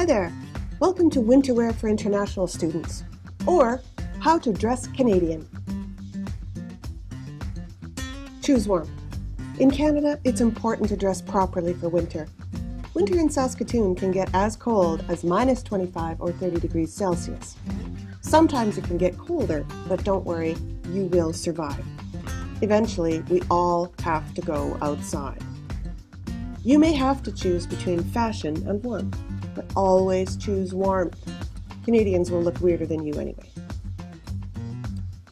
Hi there! Welcome to Winter Wear for International Students, or How to Dress Canadian. Choose warm. In Canada, it's important to dress properly for winter. Winter in Saskatoon can get as cold as minus 25 or 30 degrees Celsius. Sometimes it can get colder, but don't worry, you will survive. Eventually, we all have to go outside. You may have to choose between fashion and warmth, but always choose warmth. Canadians will look weirder than you anyway.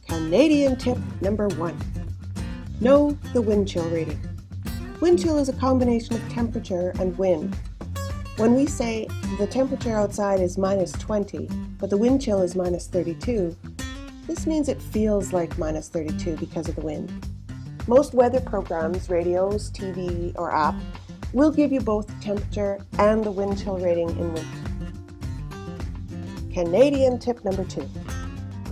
Canadian tip number 1. Know the wind chill rating. Wind chill is a combination of temperature and wind. When we say the temperature outside is minus 20, but the wind chill is minus 32, this means it feels like minus 32 because of the wind. Most weather programs, radios, TV, or app will give you both the temperature and the wind chill rating in winter. Canadian tip number 2.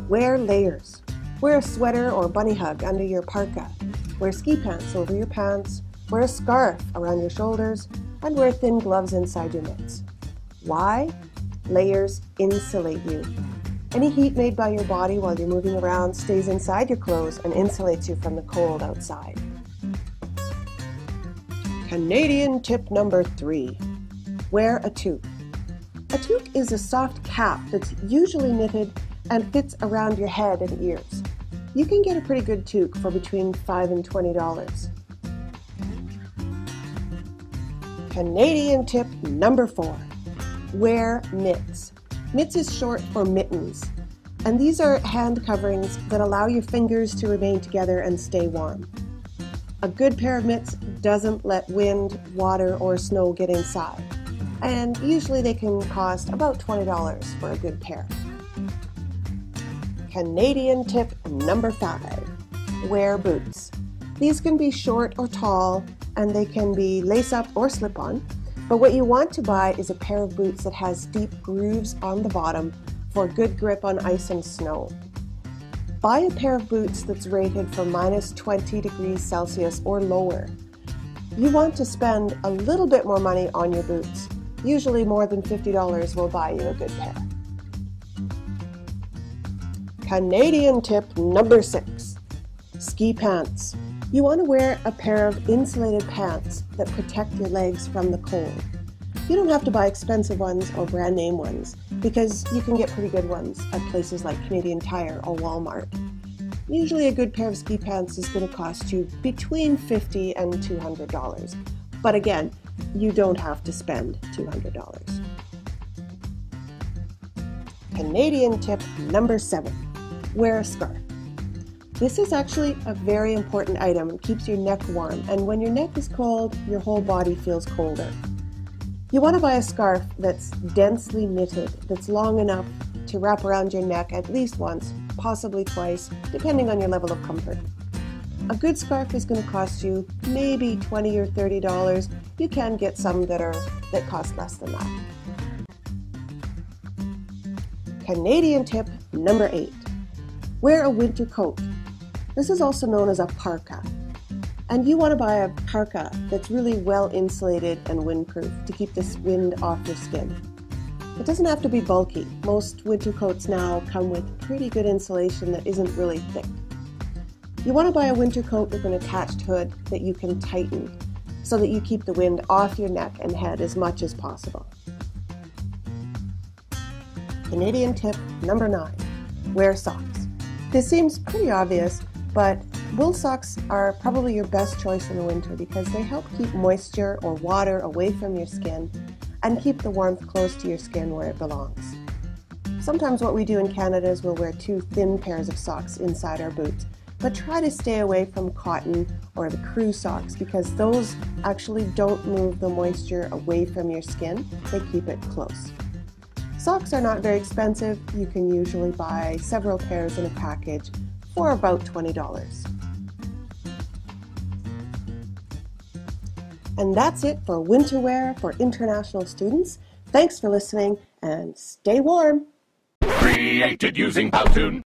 Wear layers. Wear a sweater or bunny hug under your parka. Wear ski pants over your pants. Wear a scarf around your shoulders, and wear thin gloves inside your mitts. Why? Layers insulate you. Any heat made by your body while you're moving around stays inside your clothes and insulates you from the cold outside. Canadian tip number 3. Wear a toque. A toque is a soft cap that's usually knitted and fits around your head and ears. You can get a pretty good toque for between $5 and $20. Canadian tip number 4. Wear mitts. Mitts is short for mittens, and these are hand coverings that allow your fingers to remain together and stay warm. A good pair of mitts doesn't let wind, water, or snow get inside, and usually they can cost about $20 for a good pair. Canadian tip number 5. Wear boots. These can be short or tall, and they can be lace-up or slip-on, but what you want to buy is a pair of boots that has deep grooves on the bottom for good grip on ice and snow. Buy a pair of boots that's rated for minus 20 degrees Celsius or lower. You want to spend a little bit more money on your boots. Usually more than $50 will buy you a good pair. Canadian tip number 6. Ski pants. You want to wear a pair of insulated pants that protect your legs from the cold. You don't have to buy expensive ones or brand name ones, because you can get pretty good ones at places like Canadian Tire or Walmart. Usually a good pair of ski pants is going to cost you between $50 and $200. But again, you don't have to spend $200. Canadian tip number 7. Wear a scarf. This is actually a very important item. It keeps your neck warm, and when your neck is cold, your whole body feels colder. You want to buy a scarf that's densely knitted, that's long enough to wrap around your neck at least once, possibly twice, depending on your level of comfort. A good scarf is going to cost you maybe $20 or $30. You can get some that cost less than that. Canadian tip number 8. Wear a winter coat. This is also known as a parka. And you want to buy a parka that's really well insulated and windproof to keep this wind off your skin. It doesn't have to be bulky. Most winter coats now come with pretty good insulation that isn't really thick. You want to buy a winter coat with an attached hood that you can tighten so that you keep the wind off your neck and head as much as possible. Canadian tip number 9. Wear socks. This seems pretty obvious, but wool socks are probably your best choice in the winter because they help keep moisture or water away from your skin and keep the warmth close to your skin where it belongs. Sometimes what we do in Canada is we'll wear 2 thin pairs of socks inside our boots, but try to stay away from cotton or the crew socks because those actually don't move the moisture away from your skin, they keep it close. Socks are not very expensive. You can usually buy several pairs in a package for about $20. And that's it for winter wear for international students. Thanks for listening and stay warm. Created using Powtoon.